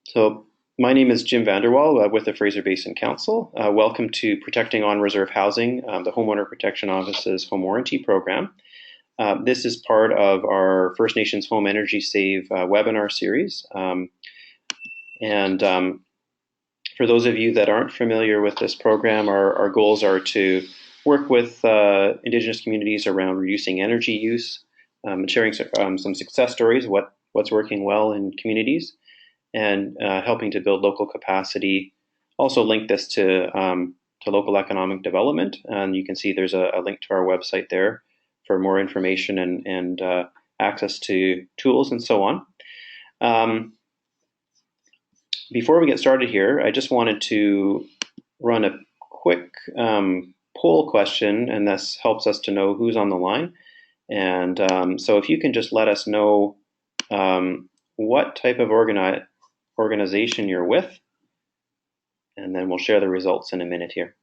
So my name is Jim Vanderwall with the Fraser Basin Council. Welcome to Protecting On-Reserve Housing, the Homeowner Protection Office's home warranty program. This is part of our First Nations Home EnergySave webinar series. For those of you that aren't familiar with this program, our goals are to work with Indigenous communities around reducing energy use, sharing some success stories, what's working well in communities, and helping to build local capacity. Also link this to local economic development. And you can see there's a link to our website there for more information and access to tools and so on. Before we get started here, I just wanted to run a quick poll question, and this helps us to know who's on the line. And so if you can just let us know what type of organization you're with, and then we'll share the results in a minute here.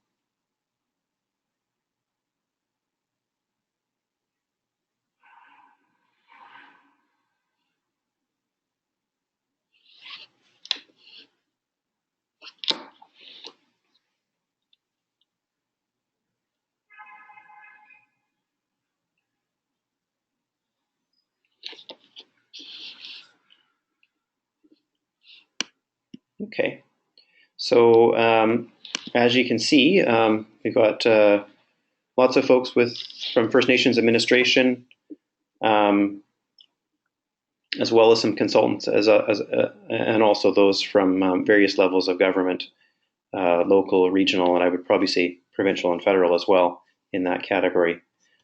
Okay, so as you can see, we've got lots of folks from First Nations administration, as well as some consultants, and also those from various levels of government, local, regional, and I would probably say provincial and federal as well in that category.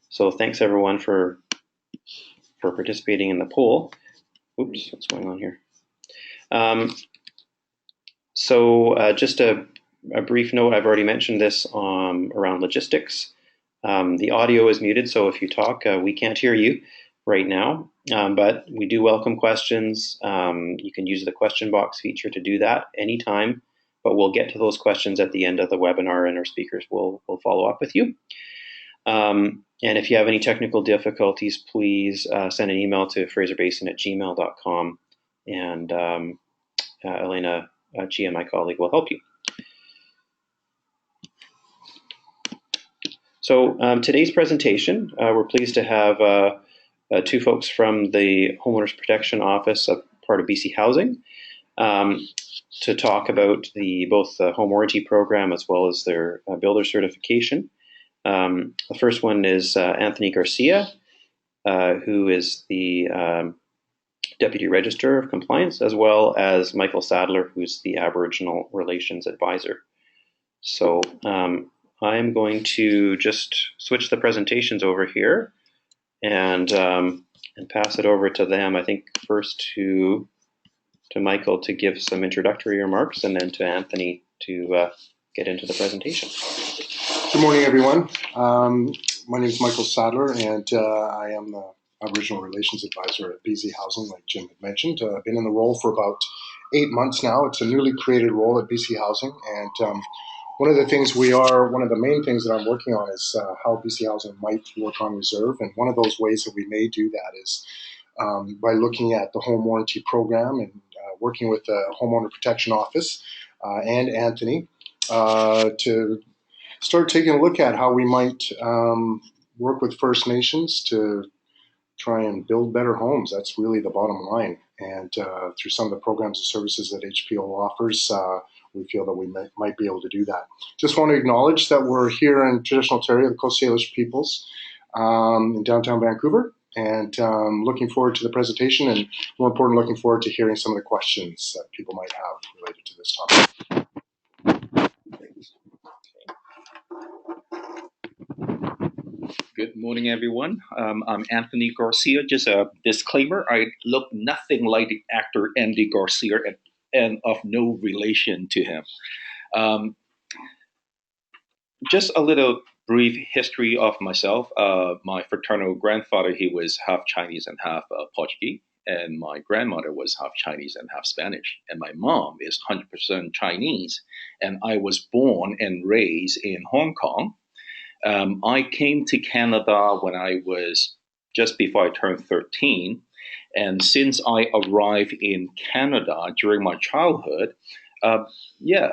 So thanks everyone for participating in the poll. Oops, what's going on here? Just a brief note, I've already mentioned this around logistics. The audio is muted, so if you talk, we can't hear you right now, but we do welcome questions. You can use the question box feature to do that anytime, but we'll get to those questions at the end of the webinar, and our speakers will follow up with you. And if you have any technical difficulties, please send an email to fraserbasin@gmail.com, and Elena Chia, my colleague, will help you. So today's presentation, we're pleased to have two folks from the Homeowners Protection Office, a part of BC Housing, to talk about both the home warranty program as well as their builder certification. The first one is Anthony Garcia, who is the Deputy Register of Compliance, as well as Michael Sadler, who's the Aboriginal Relations Advisor. So I'm going to just switch the presentations over here and pass it over to them. I think first to Michael to give some introductory remarks, and then to Anthony to get into the presentation. Good morning, everyone. My name is Michael Sadler, and I am the Aboriginal Relations Advisor at BC Housing, like Jim had mentioned. I've been in the role for about 8 months now. It's a newly created role at BC Housing, and one of the main things that I'm working on is how BC Housing might work on reserve, and one of those ways that we may do that is by looking at the home warranty program and working with the Homeowner Protection Office and Anthony to start taking a look at how we might work with First Nations to try and build better homes. That's really the bottom line. And through some of the programs and services that HPO offers, we feel that we might be able to do that. Just want to acknowledge that we're here in traditional Ontario, the Coast Salish peoples, in downtown Vancouver, and looking forward to the presentation, and more important, looking forward to hearing some of the questions that people might have related to this topic. Good morning, everyone. I'm Anthony Garcia. Just a disclaimer, I look nothing like the actor Andy Garcia and of no relation to him. Just a little brief history of myself. My fraternal grandfather, he was half Chinese and half Portuguese, and my grandmother was half Chinese and half Spanish, and my mom is 100% Chinese, and I was born and raised in Hong Kong. I came to Canada when I was just before I turned 13, And since I arrived in Canada during my childhood, uh, yeah,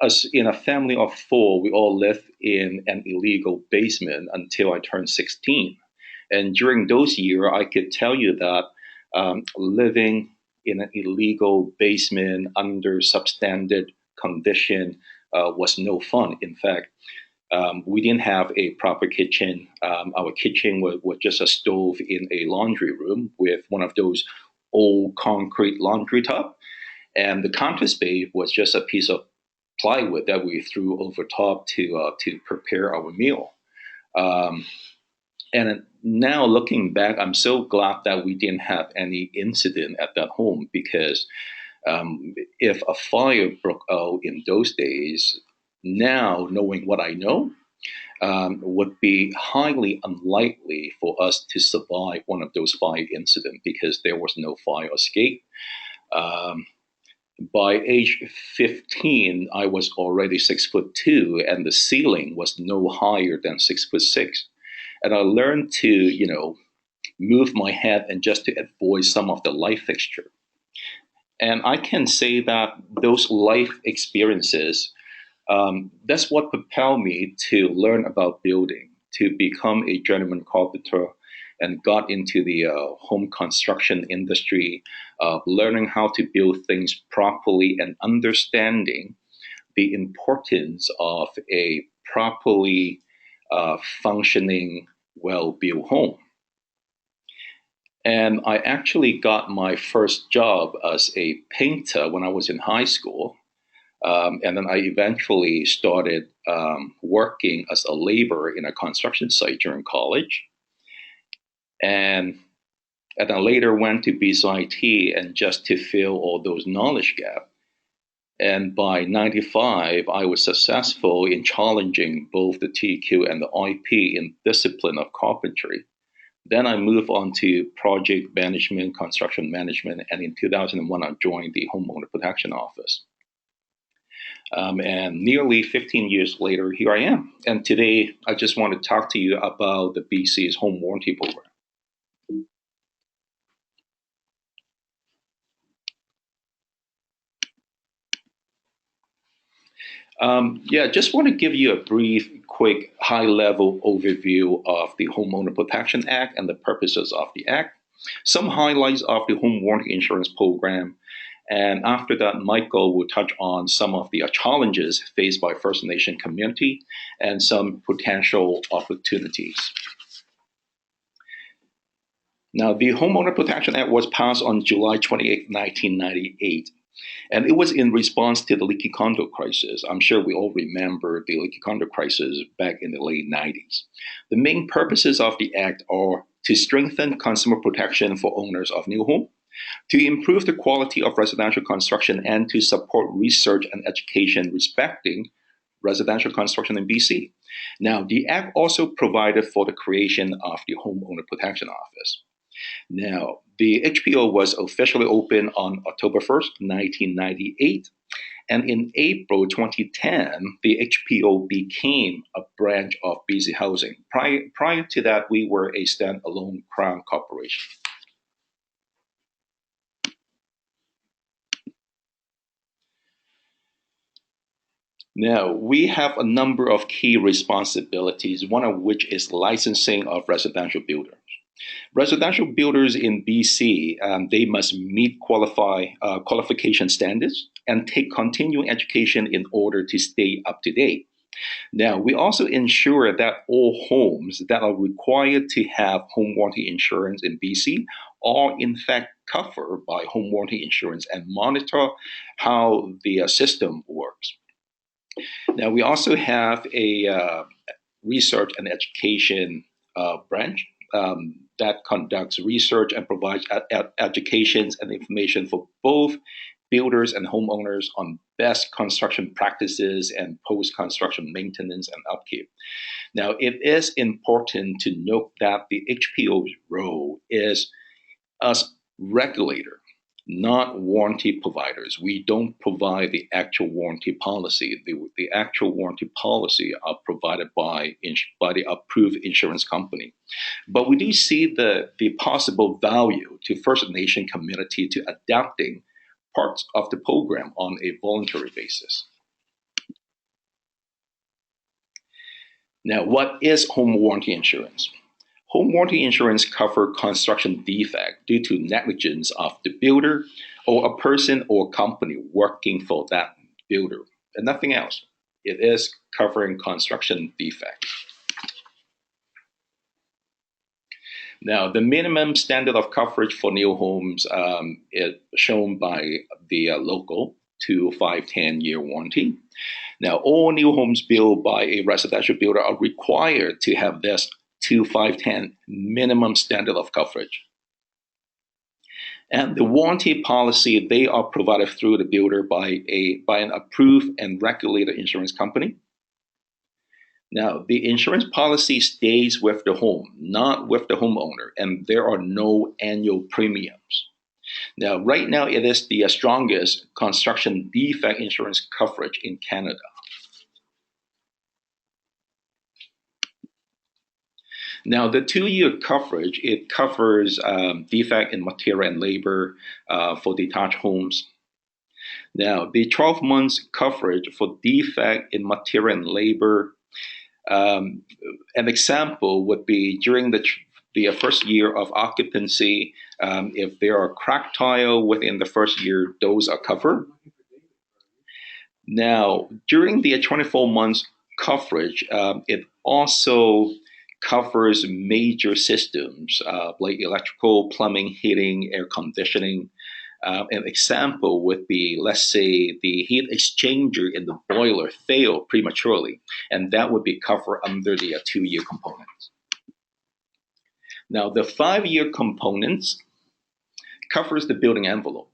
us in a family of four, we all lived in an illegal basement until I turned 16. And during those years, I could tell you that living in an illegal basement under substandard condition was no fun. In fact, we didn't have a proper kitchen. Our kitchen was just a stove in a laundry room with one of those old concrete laundry tub, and the counter space was just a piece of plywood that we threw over top to prepare our meal. Um, and now looking back, I'm so glad that we didn't have any incident at that home because if a fire broke out in those days, now knowing what I know, would be highly unlikely for us to survive one of those fire incidents because there was no fire escape. Um, by age 15, I was already 6'2", and the ceiling was no higher than 6'6". And I learned to, move my head and just to avoid some of the light fixture. And I can say that those life experiences, that's what propelled me to learn about building, to become a journeyman carpenter, and got into the home construction industry, learning how to build things properly and understanding the importance of a properly functioning, well-built home. And I actually got my first job as a painter when I was in high school. And then I eventually started working as a laborer in a construction site during college. And, and then later went to BCIT and just to fill all those knowledge gaps. And by 95, I was successful in challenging both the TQ and the IP in discipline of carpentry. Then I moved on to project management, construction management, and in 2001, I joined the Homeowner Protection Office. And nearly 15 years later, here I am. And today, I just want to talk to you about the BC's home warranty program. Just want to give you a brief, quick, high-level overview of the Homeowner Protection Act and the purposes of the Act, some highlights of the home warranty insurance program, and after that, Michael will touch on some of the challenges faced by First Nation community and some potential opportunities. Now, the Homeowner Protection Act was passed on July 28, 1998. And it was in response to the leaky condo crisis. I'm sure we all remember the leaky condo crisis back in the late 90s. The main purposes of the Act are to strengthen consumer protection for owners of new homes, to improve the quality of residential construction, and to support research and education respecting residential construction in BC. Now, the Act also provided for the creation of the Homeowner Protection Office. Now, the HPO was officially opened on October 1st, 1998, and in April 2010, the HPO became a branch of BC Housing. Prior to that, we were a standalone Crown corporation. Now, we have a number of key responsibilities, one of which is licensing of residential builders. Residential builders in BC, they must meet qualification standards and take continuing education in order to stay up to date. Now, we also ensure that all homes that are required to have home warranty insurance in BC are in fact covered by home warranty insurance and monitor how the system works. Now, we also have a research and education branch that conducts research and provides educations and information for both builders and homeowners on best construction practices and post-construction maintenance and upkeep. Now, it is important to note that the HPO's role is as regulator not warranty providers. We don't provide the actual warranty policy. The actual warranty policy are provided by the approved insurance company. But we do see the possible value to First Nation community to adapting parts of the program on a voluntary basis. Now, what is home warranty insurance? Home warranty insurance covers construction defect due to negligence of the builder or a person or company working for that builder, and nothing else. It is covering construction defect. Now, the minimum standard of coverage for new homes is shown by the local 2, 5, 10-year warranty. Now, all new homes built by a residential builder are required to have this 2, 5, 10 minimum standard of coverage. And the warranty policy, they are provided through the builder by an approved and regulated insurance company. Now, the insurance policy stays with the home, not with the homeowner, and there are no annual premiums. Now, right now, it is the strongest construction defect insurance coverage in Canada. Now, the 2-year coverage, it covers defect in material and labor for detached homes. Now, the 12 months coverage for defect in material and labor, an example would be during the first year of occupancy. If there are cracked tile within the first year, those are covered. Now, during the 24 months coverage, it also covers major systems like electrical, plumbing, heating, air conditioning. An example would be, let's say, the heat exchanger in the boiler failed prematurely, and that would be covered under the 2-year components. Now, the 5-year components covers the building envelope.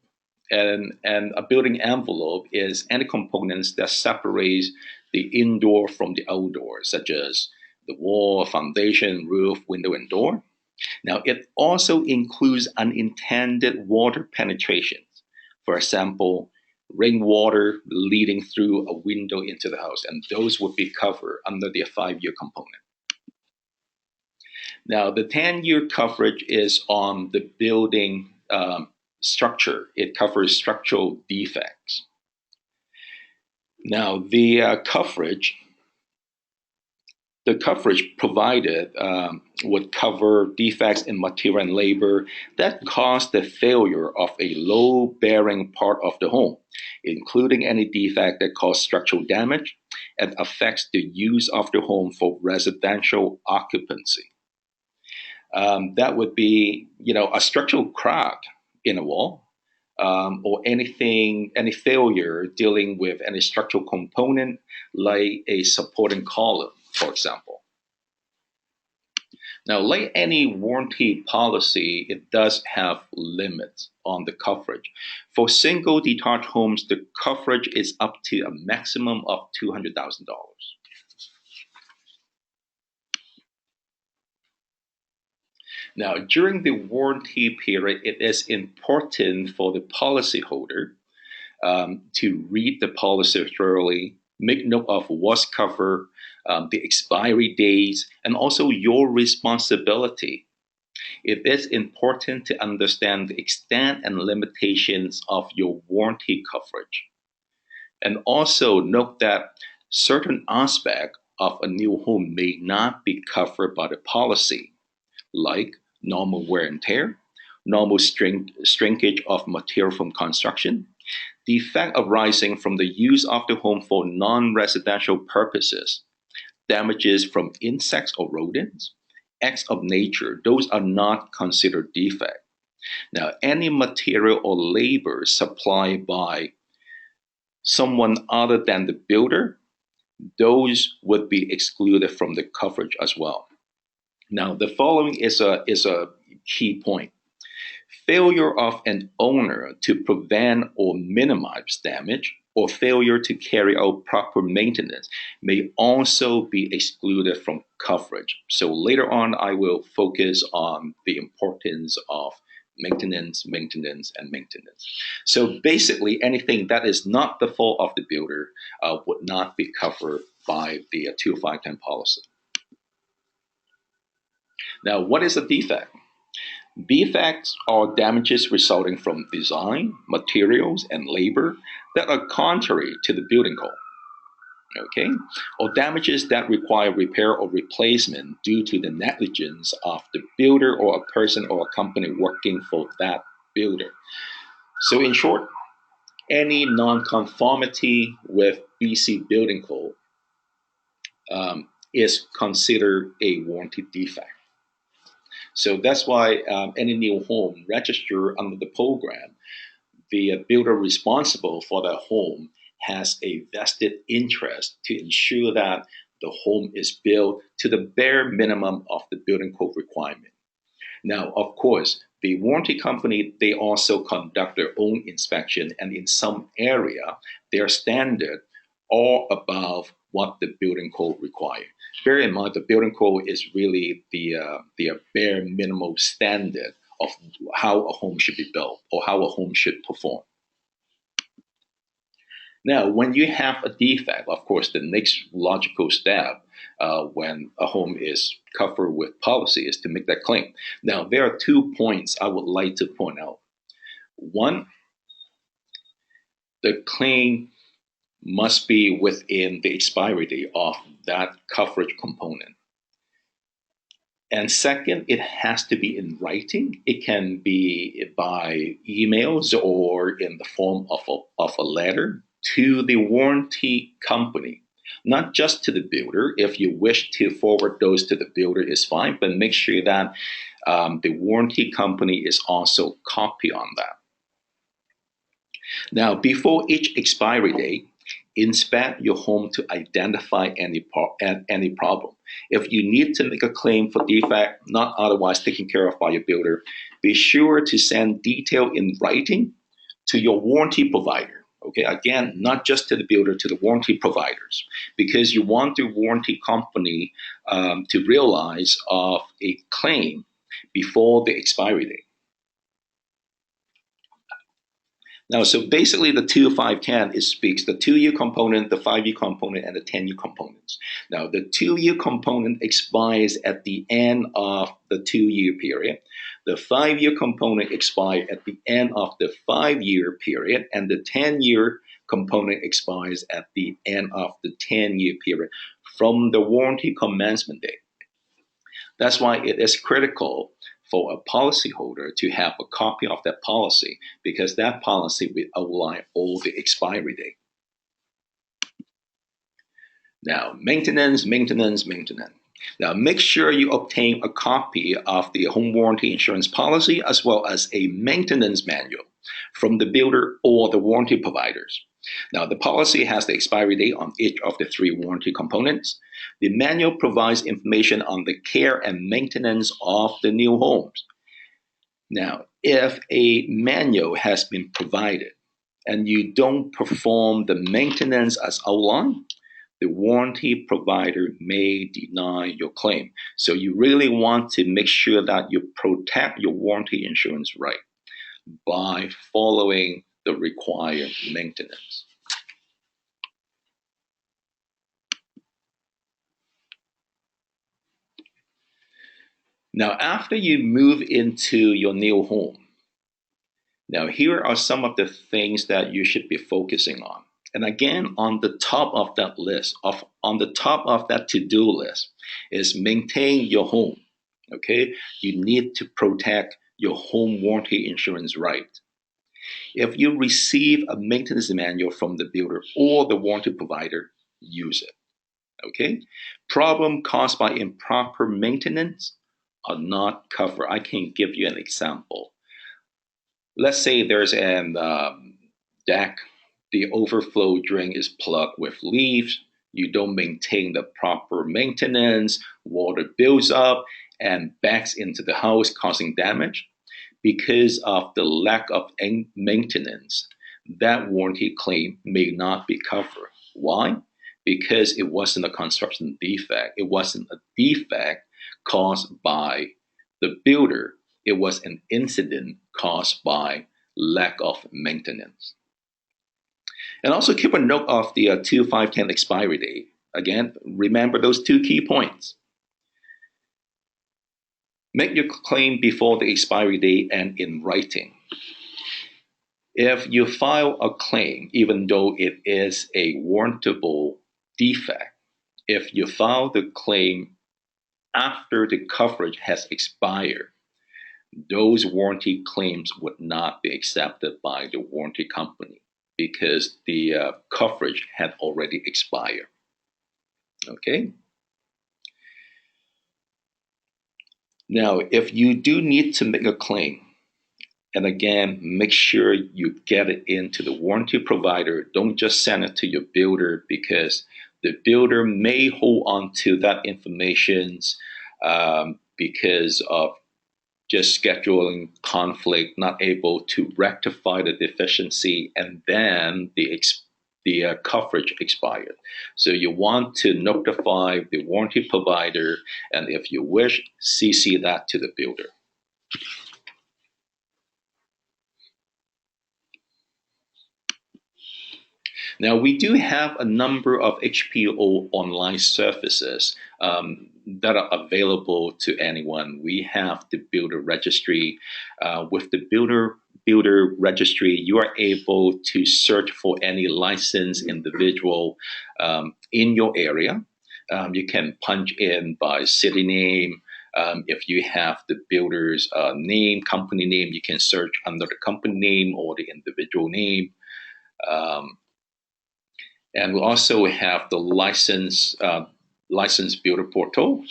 And a building envelope is any components that separates the indoor from the outdoor, such as the wall, foundation, roof, window, and door. Now, it also includes unintended water penetrations. For example, rainwater leading through a window into the house, and those would be covered under the 5-year component. Now, the 10-year coverage is on the building structure. It covers structural defects. Now, the coverage provided would cover defects in material and labor that cause the failure of a load-bearing part of the home, including any defect that causes structural damage and affects the use of the home for residential occupancy. That would be, a structural crack in a wall, or any failure dealing with any structural component like a supporting column, for example. Now, like any warranty policy, it does have limits on the coverage. For single detached homes, the coverage is up to a maximum of $200,000. Now, during the warranty period, it is important for the policyholder to read the policy thoroughly, make note of what's covered, the expiry dates, and also your responsibility. It is important to understand the extent and limitations of your warranty coverage. And also note that certain aspects of a new home may not be covered by the policy, like normal wear and tear, normal shrinkage of material from construction, defect arising from the use of the home for non-residential purposes, damages from insects or rodents, acts of nature. Those are not considered defect. Now, any material or labor supplied by someone other than the builder, those would be excluded from the coverage as well. Now, the following is a key point. Failure of an owner to prevent or minimize damage, or failure to carry out proper maintenance, may also be excluded from coverage. So later on, I will focus on the importance of maintenance, maintenance, and maintenance. So basically, anything that is not the fault of the builder would not be covered by the 20510 policy. Now, what is a defect? Defects are damages resulting from design, materials, and labor that are contrary to the building code. Okay, or damages that require repair or replacement due to the negligence of the builder or a person or a company working for that builder. So in short, any non-conformity with BC building code is considered a warranty defect. So that's why any new home registered under the program, the builder responsible for the home has a vested interest to ensure that the home is built to the bare minimum of the building code requirement. Now, of course, the warranty company, they also conduct their own inspection, and in some area, their standard are above what the building code requires. Bear in mind, the building code is really the bare minimum standard of how a home should be built or how a home should perform. Now, when you have a defect, of course, the next logical step when a home is covered with policy is to make that claim. Now, there are 2 points I would like to point out. One, the claim must be within the expiry date of that coverage component. And second, it has to be in writing. It can be by emails or in the form of a letter to the warranty company, not just to the builder. If you wish to forward those to the builder, is fine, but make sure that the warranty company is also copy on that. Now, before each expiry date, inspect your home to identify any problem. If you need to make a claim for defect not otherwise taken care of by your builder, be sure to send detail in writing to your warranty provider. Okay, again, not just to the builder, to the warranty providers, because you want the warranty company to realize of a claim before the expiry date. Now, so basically the 2-5-10, it speaks the 2-year component, the 5-year component, and the 10-year components. Now, the 2-year component expires at the end of the 2-year period. The 5-year component expires at the end of the 5-year period, and the 10-year component expires at the end of the 10-year period from the warranty commencement date. That's why it is critical for a policyholder to have a copy of that policy, because that policy will outline all the expiry date. Now, maintenance. Now, make sure you obtain a copy of the home warranty insurance policy as well as a maintenance manual from the builder or the warranty providers. Now, the policy has the expiry date on each of the 3 warranty components. The manual provides information on the care and maintenance of the new homes. Now, if a manual has been provided and you don't perform the maintenance as outlined, the warranty provider may deny your claim. So you really want to make sure that you protect your warranty insurance right by following the required maintenance. Now, after you move into your new home, now here are some of the things that you should be focusing on. And again, on the top of that list, on the top of that to-do list is maintain your home. Okay, you need to protect your home warranty insurance right. If you receive a maintenance manual from the builder or the warranty provider, use it. Okay, problem caused by improper maintenance are not covered. I can give you an example. Let's say there's an deck. The overflow drain is plugged with leaves. You don't maintain the proper maintenance. Water builds up and backs into the house, causing damage. Because of the lack of maintenance, that warranty claim may not be covered. Why? Because it wasn't a construction defect. It wasn't a defect caused by the builder it was an incident caused by lack of maintenance. And also keep a note of the 2510 expiry date. Again, remember those 2 key points. Make your claim before the expiry date and in writing. If you file a claim, even though it is a warrantable defect, if you file the claim after the coverage has expired, those warranty claims would not be accepted by the warranty company because the coverage had already expired. Okay? Now, if you do need to make a claim, and again, make sure you get it into the warranty provider. Don't just send it to your builder because the builder may hold on to that information because of just scheduling conflict, not able to rectify the deficiency, and then the coverage expired. So you want to notify the warranty provider, and if you wish, CC that to the builder. Now, we do have a number of HPO online services that are available to anyone. We have the builder registry. With the builder registry, you are able to search for any licensed individual in your area. You can punch in by city name. If you have the builder's name, company name, you can search under the company name or the individual name. And we also have the licensed builder portal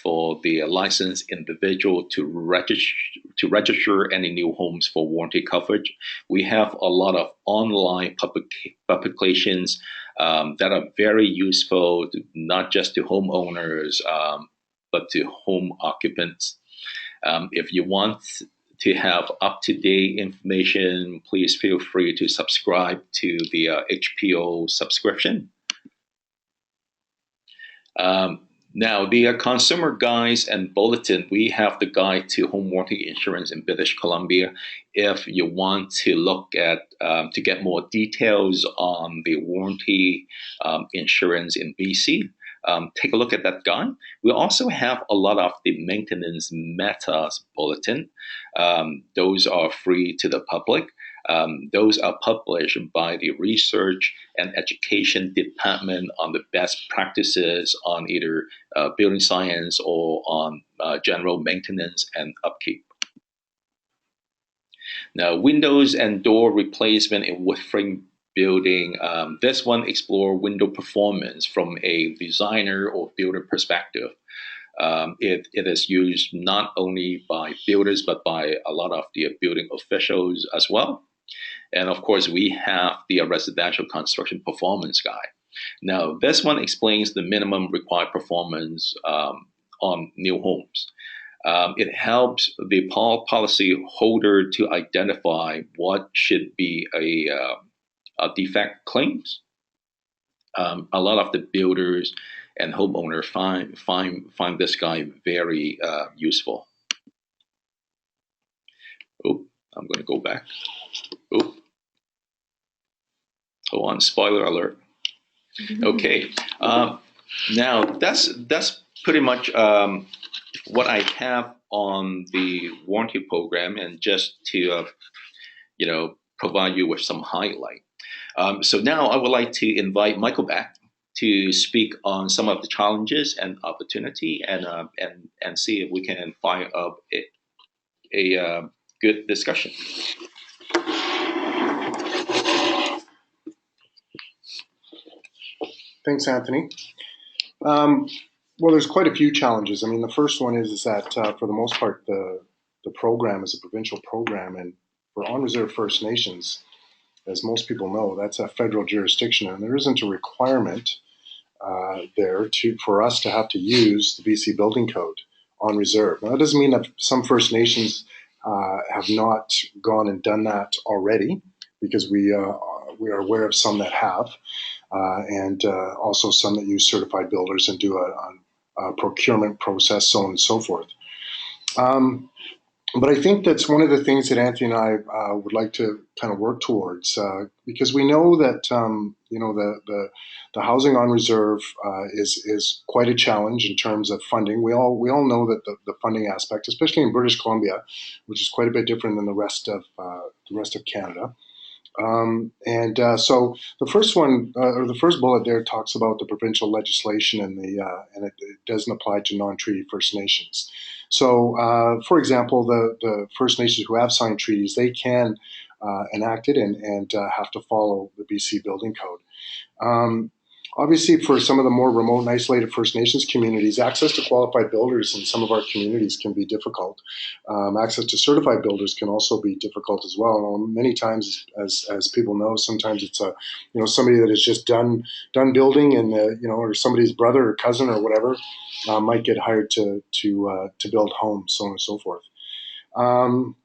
for the licensed individual to register any new homes for warranty coverage. We have a lot of online publications that are very useful, not just to homeowners, but to home occupants. If you want to have up-to-date information, please feel free to subscribe to the HPO subscription. Now, the consumer guides and bulletin, we have the guide to home warranty insurance in British Columbia. If you want to look at, to get more details on the warranty insurance in BC, take a look at that guide. We also have a lot of the maintenance matters bulletin. Those are free to the public. Those are published by the Research and Education Department on the best practices on either building science or on general maintenance and upkeep. Now, windows and door replacement in wood frame building. This one explore window performance from a designer or builder perspective. It is used not only by builders, but by a lot of the building officials as well. And of course, we have the residential construction performance guide. Now, this one explains the minimum required performance on new homes. It helps the policy holder to identify what should be a defect claims. A lot of the builders and homeowners find this guide very useful. Oh, I'm going to go back. Oh, hold on, spoiler alert. Okay, now that's pretty much what I have on the warranty program, and just to provide you with some highlight. So now I would like to invite Michael back to speak on some of the challenges and opportunity, and see if we can find up a good discussion. Thanks, Anthony. Well, there's quite a few challenges. I mean, the first one is that for the most part, the program is a provincial program, and for on-reserve First Nations, as most people know, that's a federal jurisdiction, and there isn't a requirement there for us to have to use the BC Building Code on reserve. Now, that doesn't mean that some First Nations have not gone and done that already, because we are aware of some that have, and also some that use certified builders and do a procurement process, so on and so forth. But I think that's one of the things that Anthony and I would like to kind of work towards, because we know that the housing on reserve is quite a challenge in terms of funding. We all know that the funding aspect, especially in British Columbia, which is quite a bit different than the rest of Canada. So the first one, or the first bullet there, talks about the provincial legislation and it doesn't apply to non-treaty First Nations. So, for example, the First Nations who have signed treaties, they can enact it and have to follow the BC Building Code. Um, Obviously, for some of the more remote and isolated First Nations communities, access to qualified builders in some of our communities can be difficult. Access to certified builders can also be difficult as well. Many times, as people know, sometimes it's somebody that has just done building, and or somebody's brother or cousin or whatever might get hired to build homes, so on and so forth. Um,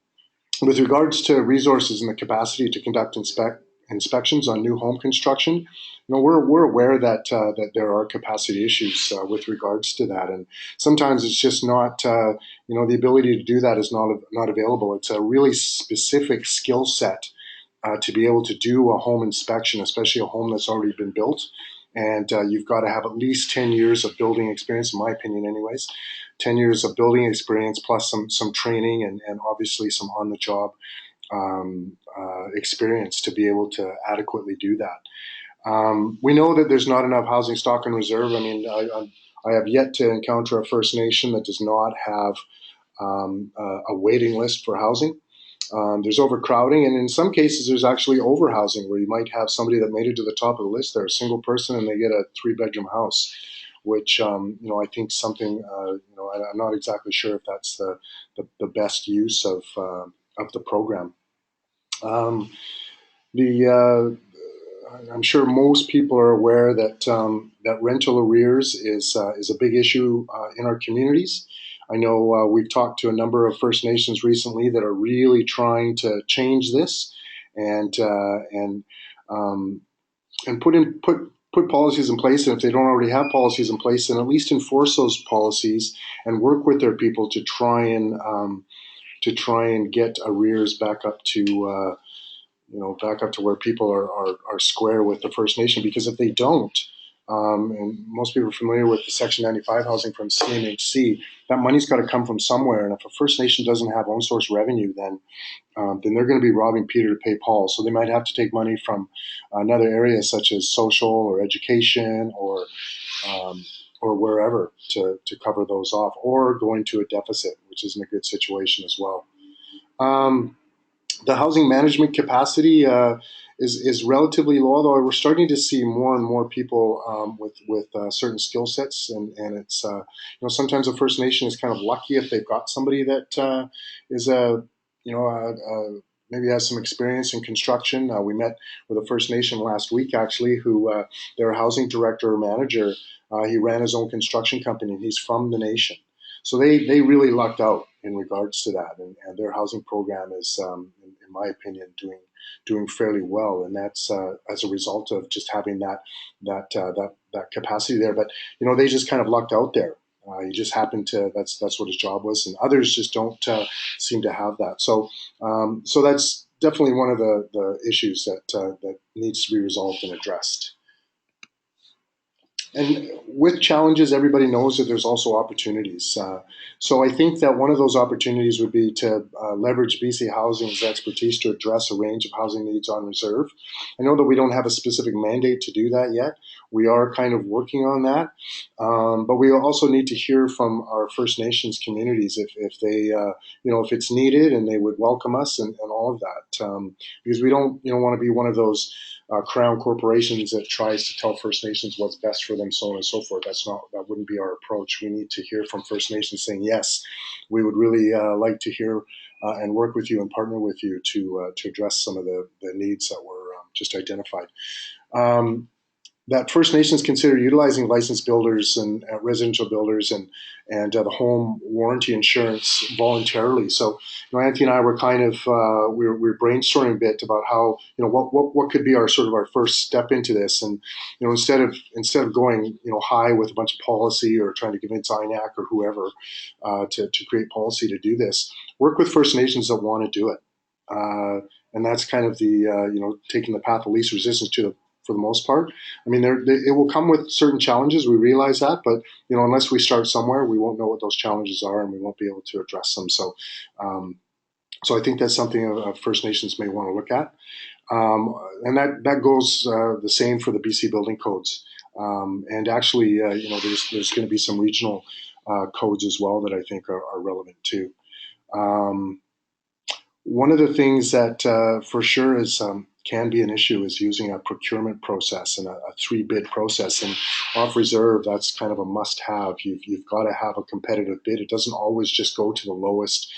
with regards to resources and the capacity to conduct inspections on new home construction, we're aware that there are capacity issues with regards to that, and sometimes it's just not the ability to do that is not available. It's a really specific skill set to be able to do a home inspection, especially a home that's already been built. And you've got to have at least 10 years of building experience, in my opinion, anyways. 10 years of building experience plus some training and obviously some on the job experience to be able to adequately do that. We know that there's not enough housing stock in reserve. I mean, I have yet to encounter a First Nation that does not have a waiting list for housing. There's overcrowding, and in some cases, there's actually overhousing, where you might have somebody that made it to the top of the list. They're a single person, and they get a 3-bedroom house, which I think something. I'm not exactly sure if that's the best use of the program. The I'm sure most people are aware that rental arrears is a big issue in our communities. I know we've talked to a number of First Nations recently that are really trying to change this and uh, and um, and put policies in place. And if they don't already have policies in place, then at least enforce those policies and work with their people to try and get arrears back up to where people are square with the First Nation. Because if they don't, and most people are familiar with the Section 95 housing from CMHC, that money's got to come from somewhere. And if a First Nation doesn't have own source revenue, then they're going to be robbing Peter to pay Paul. So they might have to take money from another area such as social or education um, or wherever to cover those off, or go into a deficit, which isn't a good situation as well. Um, the housing management capacity is relatively low, although we're starting to see more and more people with certain skill sets, and it's sometimes a First Nation is kind of lucky if they've got somebody that is a you know maybe has some experience in construction. We met with a First Nation last week actually, who their housing director or manager. He ran his own construction company, and he's from the nation. So they really lucked out in regards to that, and their housing program is, in my opinion, doing fairly well, and that's as a result of just having that capacity there. But they just kind of lucked out there. He just happened to that's what his job was, and others just don't seem to have that. So that's definitely one of the issues that needs to be resolved and addressed. And with challenges, everybody knows that there's also opportunities. So I think that one of those opportunities would be to leverage BC Housing's expertise to address a range of housing needs on reserve. I know that we don't have a specific mandate to do that yet. We are kind of working on that, but we also need to hear from our First Nations communities if they, if it's needed, and they would welcome us and all of that, because we don't, want to be one of those crown corporations that tries to tell First Nations what's best for them, so on and so forth. That wouldn't be our approach. We need to hear from First Nations saying, yes, we would really like to hear and work with you and partner with you to address some of the needs that were just identified. Um, that First Nations consider utilizing licensed builders and residential builders and the home warranty insurance voluntarily. So, Anthony and I were kind of we're brainstorming a bit about how what could be our first step into this, and instead of going high with a bunch of policy or trying to convince INAC or whoever to create policy to do this, work with First Nations that want to do it. And that's kind of the taking the path of least resistance for the most part. I mean, it will come with certain challenges. We realize that, but unless we start somewhere, we won't know what those challenges are, and we won't be able to address them. So, I think that's something First Nations may want to look at, and that goes the same for the BC building codes. And actually, there's going to be some regional codes as well that I think are relevant too. One of the things that for sure is can be an issue is using a procurement process and a 3-bid process. And off reserve, that's kind of a must-have. You've got to have a competitive bid. It doesn't always just go to the lowest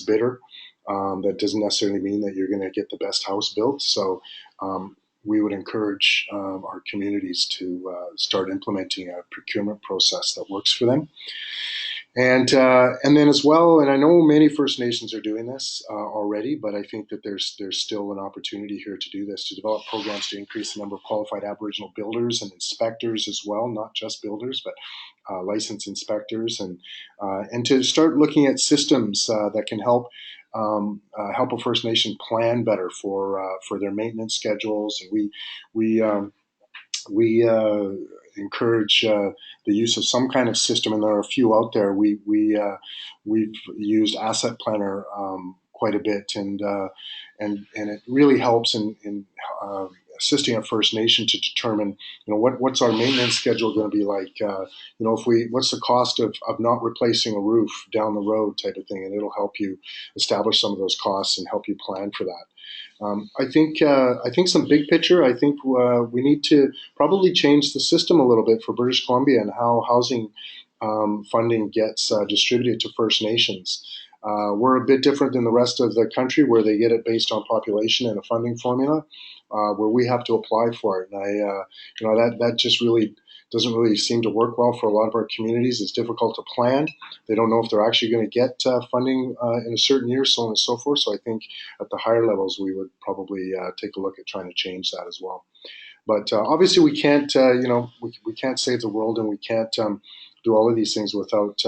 bidder. That doesn't necessarily mean that you're going to get the best house built. So we would encourage our communities to start implementing a procurement process that works for them. And then as well, and I know many First Nations are doing this already, but I think that there's still an opportunity here to do this, to develop programs to increase the number of qualified Aboriginal builders and inspectors as well, not just builders, but licensed inspectors, and to start looking at systems that can help a First Nation plan better for their maintenance schedules. And we encourage the use of some kind of system, and there are a few out there. We've used Asset Planner quite a bit, and it really helps in assisting a First Nation to determine what's our maintenance schedule going to be like. What's the cost of not replacing a roof down the road, type of thing, and it'll help you establish some of those costs and help you plan for that. I think some big picture. I think we need to probably change the system a little bit for British Columbia and how housing funding gets distributed to First Nations. We're a bit different than the rest of the country, where they get it based on population and a funding formula, where we have to apply for it. And that just really doesn't really seem to work well for a lot of our communities. It's difficult to plan. They don't know if they're actually going to get funding in a certain year, so on and so forth. So I think at the higher levels, we would probably take a look at trying to change that as well. But obviously, we can't, we can't save the world, and we can't do all of these things without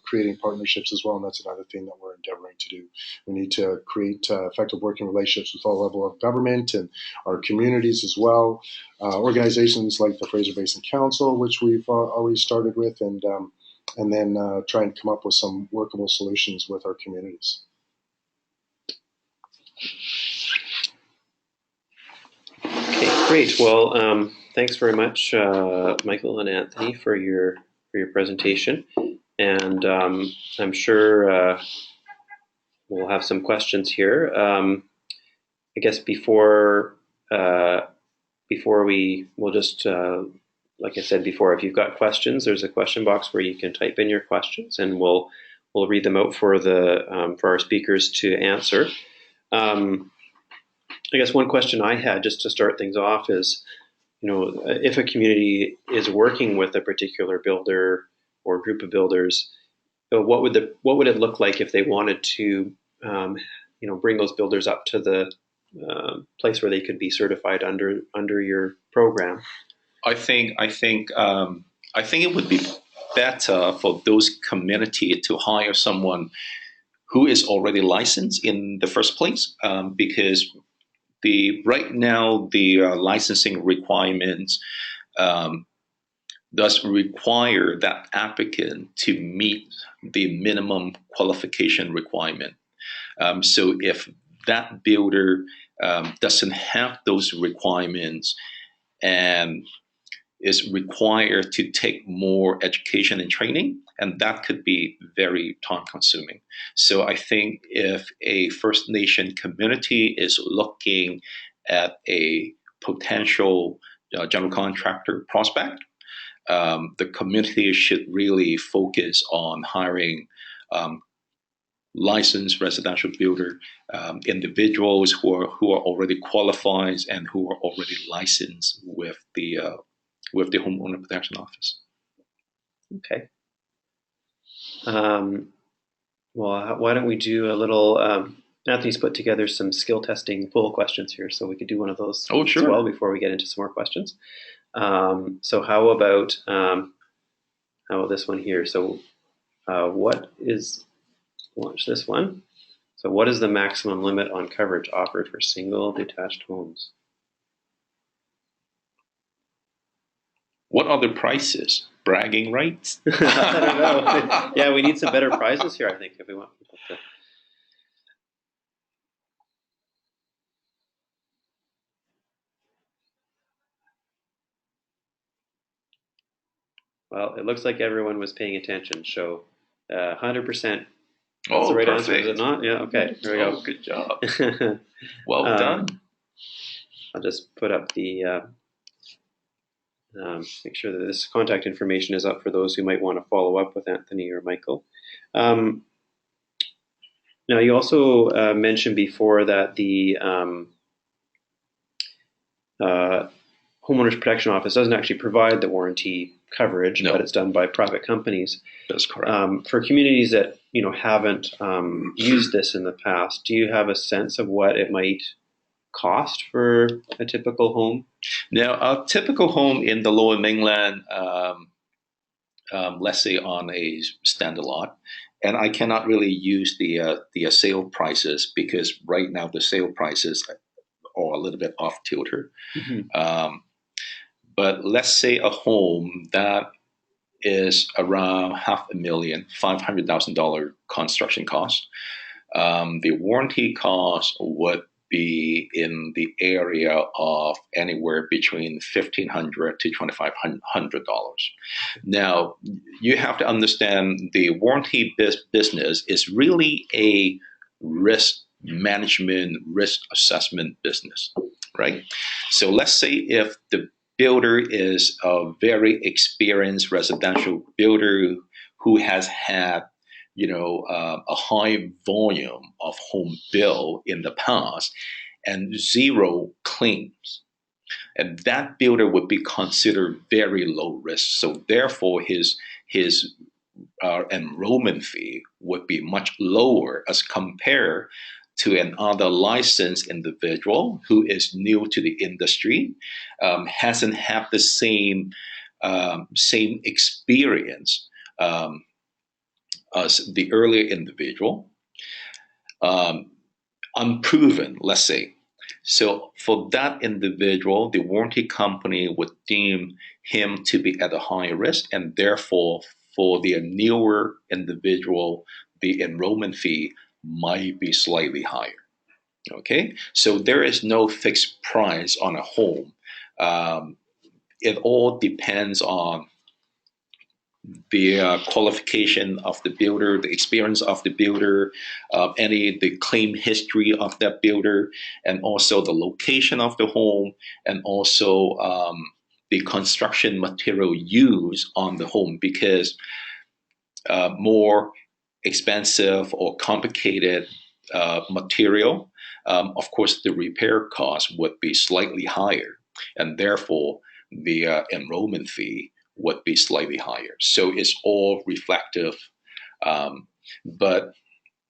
creating partnerships as well. And that's another thing that we're endeavoring to do. We need to create effective working relationships with all levels of government and our communities as well. Organizations like the Fraser Basin Council, which we've already started with, and then try and come up with some workable solutions with our communities. Okay, great. Well, thanks very much, Michael and Anthony, for your presentation, and I'm sure we'll have some questions here. I guess before we'll just like I said before, if you've got questions, there's a question box where you can type in your questions, and we'll read them out for our speakers to answer. I guess one question I had, just to start things off, is, if a community is working with a particular builder or group of builders, what would it look like if they wanted to, bring those builders up to the place where they could be certified under your program? I think it would be better for those community to hire someone who is already licensed in the first place, because right now the licensing requirements does require that applicant to meet the minimum qualification requirement. So if that builder doesn't have those requirements and is required to take more education and training, and that could be very time consuming. So I think if a First Nation community is looking at a potential general contractor prospect, the community should really focus on hiring licensed residential builder, individuals who are already qualified and who are already licensed with the Homeowner Protection Office. Okay. Well, why don't we do a little? Anthony's put together some skill testing poll questions here, so we could do one of those as well before we get into some more questions. So how about this one here? So watch this one. So what is the maximum limit on coverage offered for single detached homes? What are the prices? Bragging rights? I don't know. Yeah, we need some better prizes here, I think, if we want people to. Well, it looks like everyone was paying attention. So 100%. That's the right perfect. answer, is it not? Yeah, okay. There we go. Good job. Well done. I'll just put up the, make sure that this contact information is up for those who might want to follow up with Anthony or Michael. Now, you also mentioned before that the Homeowners Protection Office doesn't actually provide the warranty coverage, but it's done by private companies. That's correct. For communities that haven't used this in the past, do you have a sense of what it might cost for a typical home? Now, a typical home in the Lower Mainland, let's say on a standard lot, and I cannot really use the sale prices because right now the sale prices are a little bit off kilter. Mm-hmm. But let's say a home that is around $500,000, $500,000 construction cost. The warranty cost would be in the area of anywhere between $1,500 to $2,500. Now, you have to understand the warranty business is really a risk management, risk assessment business, right? So let's say if the builder is a very experienced residential builder who has had a high volume of home build in the past and zero claims. And that builder would be considered very low risk. So therefore, his enrollment fee would be much lower as compared to another licensed individual who is new to the industry, hasn't had the same experience as the earlier individual, unproven, let's say. So for that individual, the warranty company would deem him to be at a high risk, and therefore for the newer individual, the enrollment fee might be slightly higher. Okay, so there is no fixed price on a home. It all depends on the qualification of the builder, the experience of the builder, the claim history of that builder, and also the location of the home, and also the construction material used on the home, because more expensive or complicated material, of course, the repair cost would be slightly higher, and therefore the enrollment fee would be slightly higher. So it's all reflective. But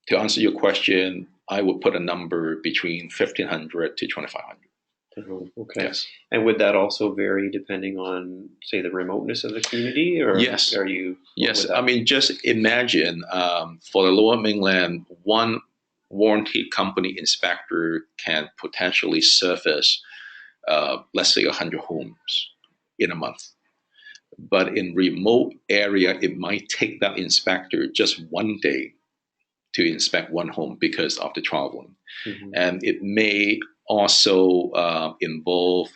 to answer your question, I would put a number between $1,500 to $2,500. Okay. Yes. And would that also vary depending on, say, the remoteness of the community? Or yes. Are you? Yes. I mean, just imagine for the Lower Mainland, one warranty company inspector can potentially service, let's say, 100 homes in a month. But in remote area, it might take that inspector just one day to inspect one home because of the traveling. Mm-hmm. And it may also involve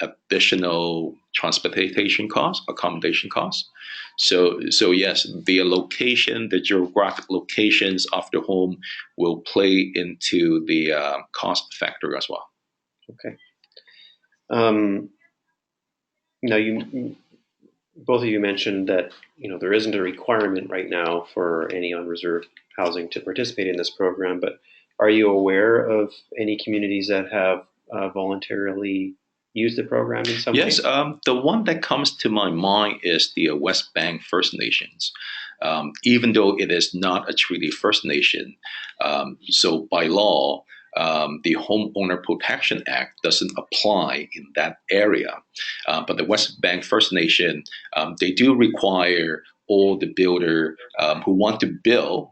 additional transportation costs, accommodation costs. So yes, the location, the geographic locations of the home will play into the cost factor as well. Okay. Now both of you mentioned that there isn't a requirement right now for any unreserved housing to participate in this program, but are you aware of any communities that have voluntarily used the program in some way? Yes, the one that comes to my mind is the West Bank First Nations. Even though it is not a treaty First Nation, so by law, the Homeowner Protection Act doesn't apply in that area. But the West Bank First Nation, they do require all the builder who want to build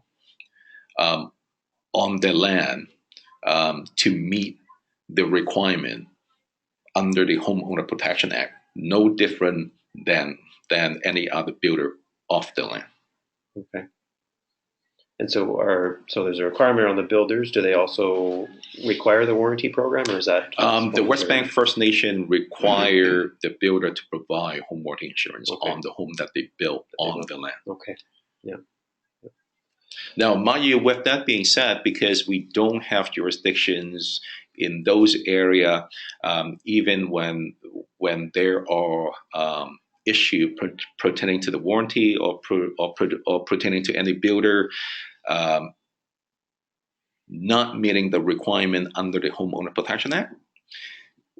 on their land to meet the requirement under the Homeowner Protection Act, no different than any other builder of the land. Okay. And so there's a requirement on the builders. Do they also require the warranty program, or is that the West Bank First Nation require the builder to provide home warranty insurance on the home that they built on the land? Okay. Yeah. Now, mind you, with that being said, because we don't have jurisdictions in those areas, even when there are issue pertaining to the warranty or pertaining to any builder not meeting the requirement under the Homeowner Protection Act,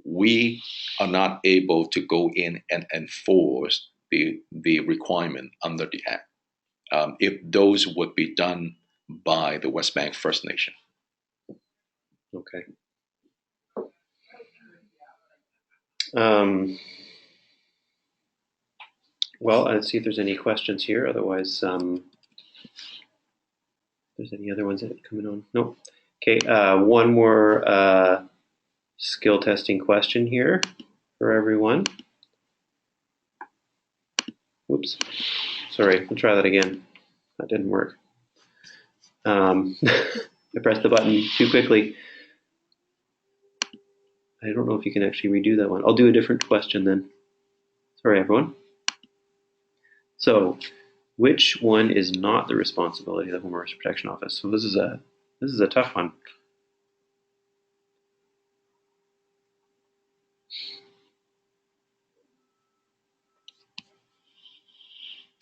we are not able to go in and enforce the requirement under the Act if those would be done by the West Bank First Nation. Okay. Well, let's see if there's any questions here. Otherwise, if there's any other ones that are coming on. Nope. Okay. One more skill testing question here for everyone. Whoops. Sorry. We'll try that again. That didn't work. I pressed the button too quickly. I don't know if you can actually redo that one. I'll do a different question then. Sorry, everyone. So, which one is not the responsibility of the Homeowners Protection Office? So this is a tough one.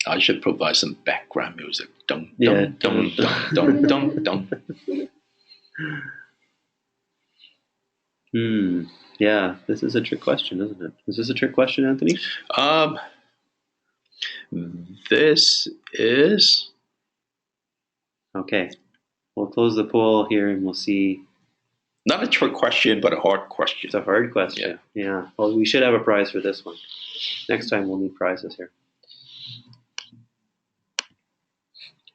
I should provide some background music. Dum, dum, dum, dum, dum, dum, dum. Yeah, this is a trick question, isn't it? Is this a trick question, Anthony? This is. Okay. We'll close the poll here and we'll see. Not a trick question, but a hard question. It's a hard question. Yeah. Well, we should have a prize for this one. Next time we'll need prizes here.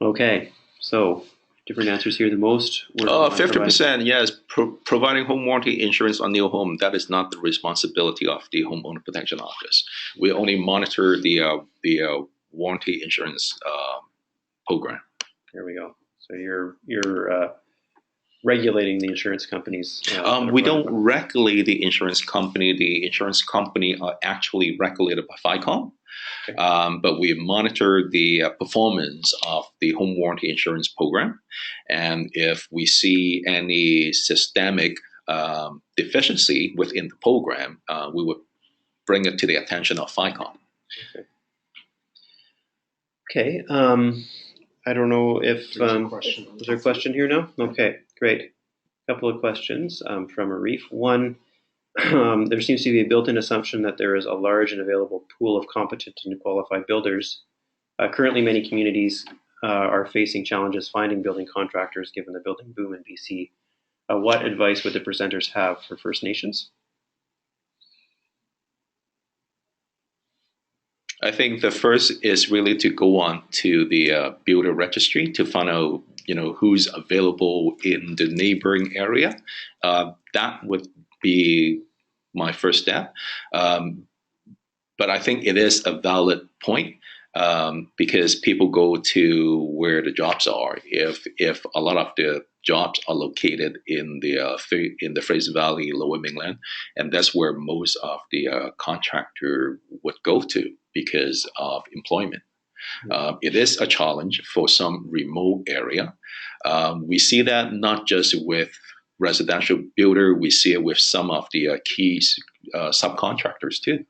Okay. So, different answers here. The most. 50%, yes. Providing home warranty insurance on new home, that is not the responsibility of the Homeowner Protection Office. We only monitor the warranty insurance program. There we go. So you're regulating the insurance companies. We don't regulate the insurance company. The insurance company are actually regulated by FICOM. Okay. But we monitor the performance of the home warranty insurance program. And if we see any systemic deficiency within the program, we would bring it to the attention of FICOM. Okay. I don't know if is there a question here now? Okay, great. A couple of questions from Arif. One, there seems to be a built-in assumption that there is a large and available pool of competent and qualified builders. Currently, many communities are facing challenges finding building contractors given the building boom in BC. What advice would the presenters have for First Nations? I think the first is really to go on to the builder registry to find out, who's available in the neighboring area. That would be my first step. But I think it is a valid point because people go to where the jobs are. If a lot of the jobs are located in the Fraser Valley, Lower Mainland, and that's where most of the contractor would go to because of employment. It is a challenge for some remote area. We see that not just with residential builder. We see it with some of the key subcontractors too.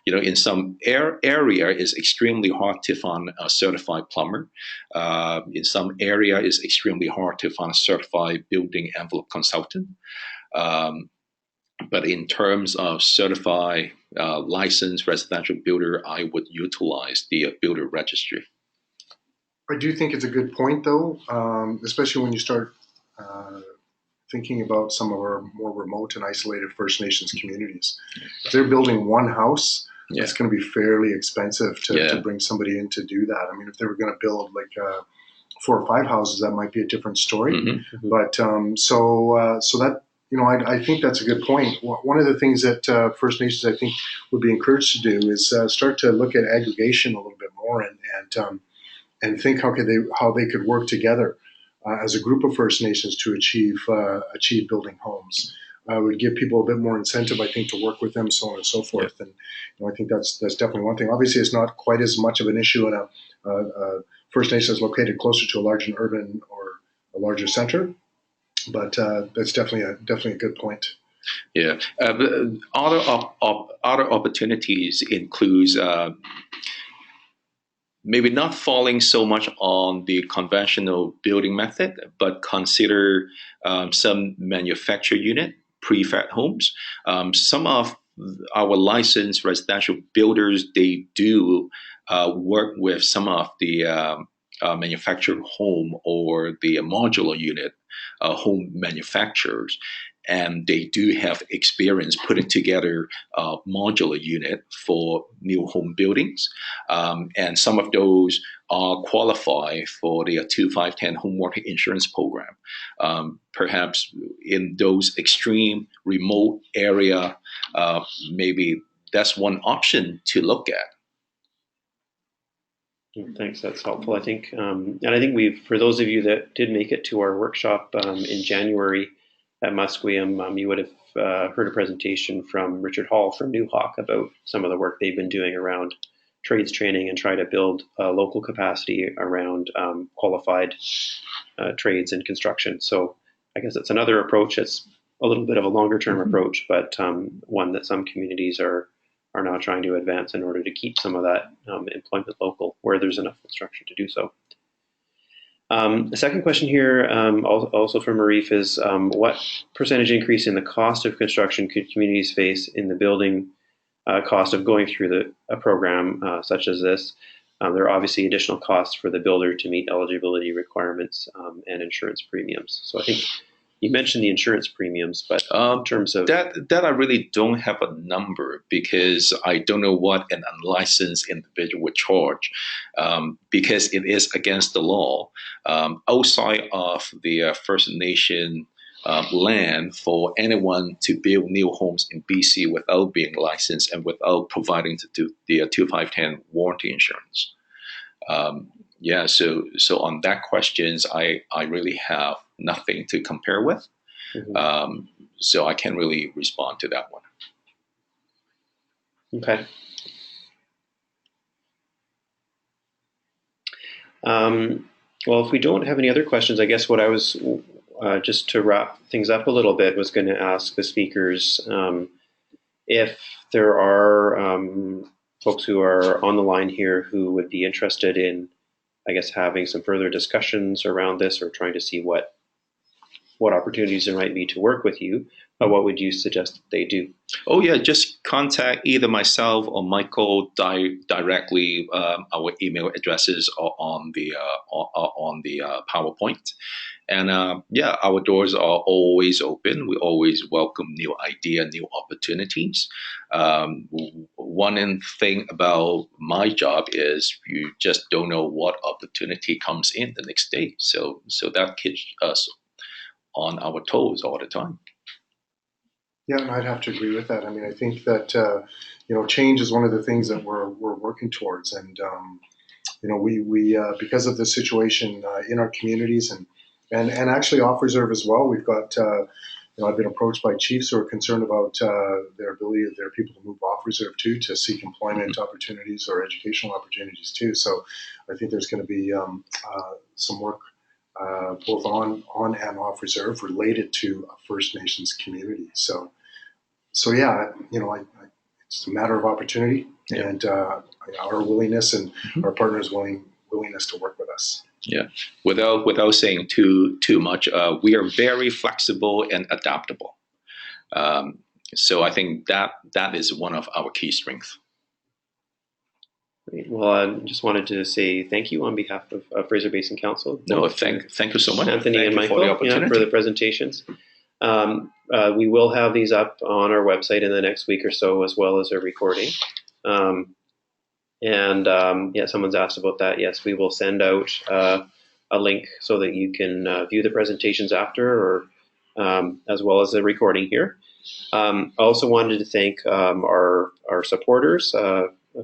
You know, in some area, it's extremely hard to find a certified plumber. In some area, it's extremely hard to find a certified building envelope consultant. But in terms of certified licensed residential builder, I would utilize the builder registry. I do think it's a good point, though, especially when you start thinking about some of our more remote and isolated First Nations communities. If they're building one house, it's going to be fairly expensive to bring somebody in to do that. I mean, if they were going to build like 4 or 5 houses, that might be a different story. Mm-hmm. But so that, you know, I think that's a good point. One of the things that First Nations, I think, would be encouraged to do is start to look at aggregation a little bit more and think how they could work together as a group of First Nations to achieve building homes. Would give people a bit more incentive, I think, to work with them, so on and so forth. And you know, I think that's definitely one thing. Obviously, it's not quite as much of an issue in a First Nation that's located closer to a large urban or a larger center, but that's definitely a good point. Yeah, other opportunities includes maybe not falling so much on the conventional building method, but consider some manufactured unit, prefab homes. Some of our licensed residential builders, they do work with some of the manufactured home or the modular unit home manufacturers. And they do have experience putting together a modular unit for new home buildings. And some of those are qualified for the 2510 home warranty insurance program. Perhaps in those extreme remote area, maybe that's one option to look at. Thanks, that's helpful, I think. And I think for those of you that did make it to our workshop in January at Musqueam, you would have heard a presentation from Richard Hall from New Hawk about some of the work they've been doing around trades training and try to build local capacity around qualified trades and construction. So I guess it's another approach. It's a little bit of a longer term approach, but one that some communities are now trying to advance in order to keep some of that employment local where there's enough construction to do so. The second question here, also from Marif, is what percentage increase in the cost of construction could communities face in the building cost of going through a program such as this? There are obviously additional costs for the builder to meet eligibility requirements and insurance premiums. So I think you mentioned the insurance premiums, but in terms of that I really don't have a number because I don't know what an unlicensed individual would charge because it is against the law outside of the First Nation land for anyone to build new homes in BC without being licensed and without providing the 2510 warranty insurance. So on that questions, I really have nothing to compare with. Mm-hmm. So I can't really respond to that one. Okay. Well, if we don't have any other questions, I guess what I was, just to wrap things up a little bit, was going to ask the speakers if there are folks who are on the line here who would be interested in, I guess, having some further discussions around this or trying to see what opportunities there might be to work with you. What would you suggest that they do? Oh yeah, just contact either myself or Michael directly. Our email addresses are on the PowerPoint. And our doors are always open. We always welcome new ideas, new opportunities. One thing about my job is you just don't know what opportunity comes in the next day. So that keeps us on our toes all the time. Yeah, and I'd have to agree with that. I mean, I think that change is one of the things that we're working towards, and we because of the situation in our communities and actually off reserve as well, we've got I've been approached by chiefs who are concerned about their ability of their people to move off reserve too, to seek employment opportunities or educational opportunities too. So I think there's going to be some work both on and off reserve related to a First Nations community. So yeah, it's a matter of opportunity and our willingness and our partners' willingness to work with us. Yeah, without saying too much, we are very flexible and adaptable. So I think that is one of our key strengths. Great. Well, I just wanted to say thank you on behalf of Fraser Basin Council. No, thank you so much, Anthony and Michael, for the presentations. We will have these up on our website in the next week or so, as well as a recording. Someone's asked about that. Yes, we will send out a link so that you can view the presentations after, or as well as the recording here. I also wanted to thank our supporters,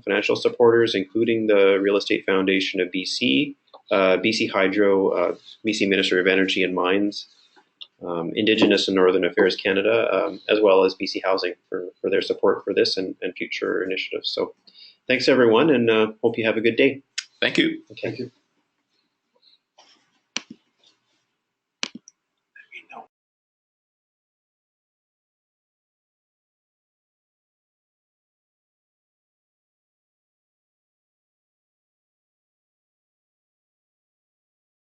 financial supporters, including the Real Estate Foundation of BC, BC Hydro, BC Ministry of Energy and Mines, Indigenous and Northern Affairs Canada, as well as BC Housing for their support for this and future initiatives. So thanks, everyone, and hope you have a good day. Thank you. Okay. Thank you.